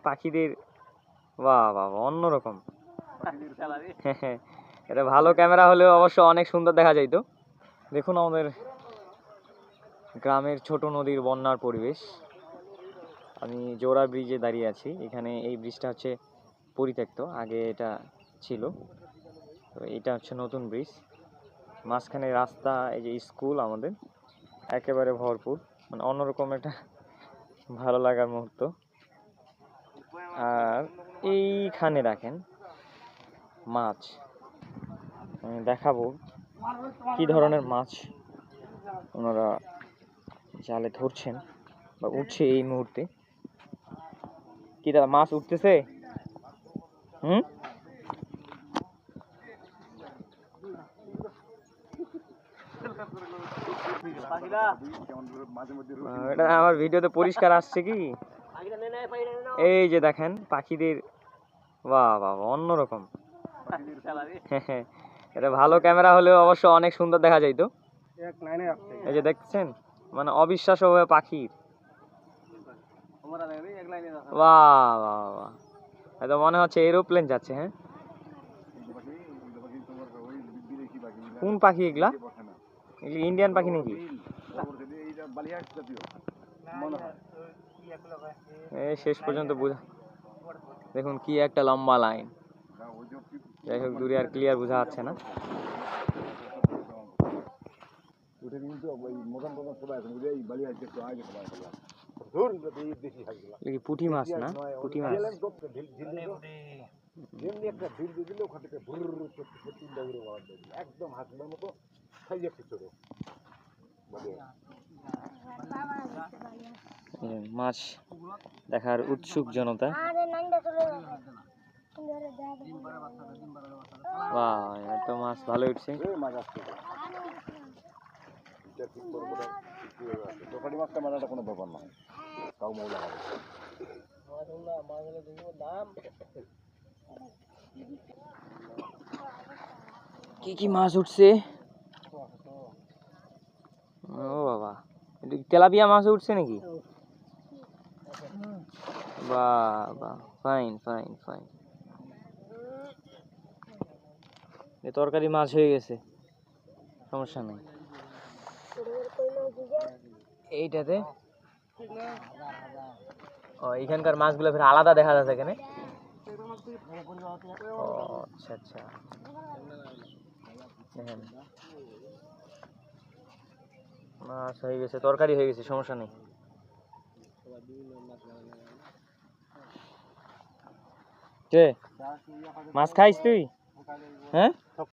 পাখিদের বাহ বাহ অন্যরকম। এটা ভালো ক্যামেরা হলেও অবশ্য অনেক সুন্দর দেখা যাইতো। দেখুন আমাদের গ্রামের ছোট নদীর বন্যার পরিবেশ। আমি জোড়া ব্রিজে দাঁড়িয়ে আছি। এখানে এই ব্রিজটা হচ্ছে পরিত্যক্ত, আগে এটা ছিল। তো এটা হচ্ছে নতুন ব্রিজ। মাঝখানে রাস্তা, এই যে স্কুল আমাদের একেবারে ভরপুর, মানে অন্যরকম একটা ভালো লাগার মুহূর্ত। আর এইখানে দেখেন মাছ, আমি দেখাবো কি ধরনের মাছ ওনারা জালে ধরছেন বা উঠছে এই মুহূর্তে। কি দাদা মাছ উঠতেছে? এটা আমার ভিডিওতে পরিষ্কার আসছে কি? এই যে দেখেন পাখিদের বাহ বাহ অন্যরকম। এটা ভালো ক্যামেরা হলেও অবশ্য অনেক সুন্দর দেখা যাইতো। এই যে দেখছেন, মানে অবিশ্বাস্য ভাবে পাখির বাহ বাহ বাহ, এটা মনে হচ্ছে এরোপ্লেন যাচ্ছে। হ্যাঁ, কোন পাখি এগুলা? ইন্ডিয়ান পাখি নাকি? শেষ পর্যন্ত বুঝা, দেখুন কি একটা লম্বা লাইন। যাই হোক, দূরে আর ক্লিয়ার বোঝা যাচ্ছে না। পুঁটি মাছ না? পুঁটি মাছ। মাছ দেখার উৎসুক জনতা। বাহ, এত মাছ ভালো উঠছে। কোনো ব্যাপার না, কি কি মাছ উঠছে? ও বাবা, তেলাপিয়া মাছ উঠছে নাকি? বাহ বাহ, ফাইন ফাইন ফাইন। তরকারি মাছ হয়ে গেছে, সমস্যা নেই। এইটাতে এখানকার মাছগুলো ফের আলাদা দেখা যাচ্ছে এখানে। ও আচ্ছা আচ্ছা, মাছ হয়ে গেছে, তরকারি হয়ে গেছে, সমস্যা নেই। কে মাছ খাইস তুই? হ্যাঁ।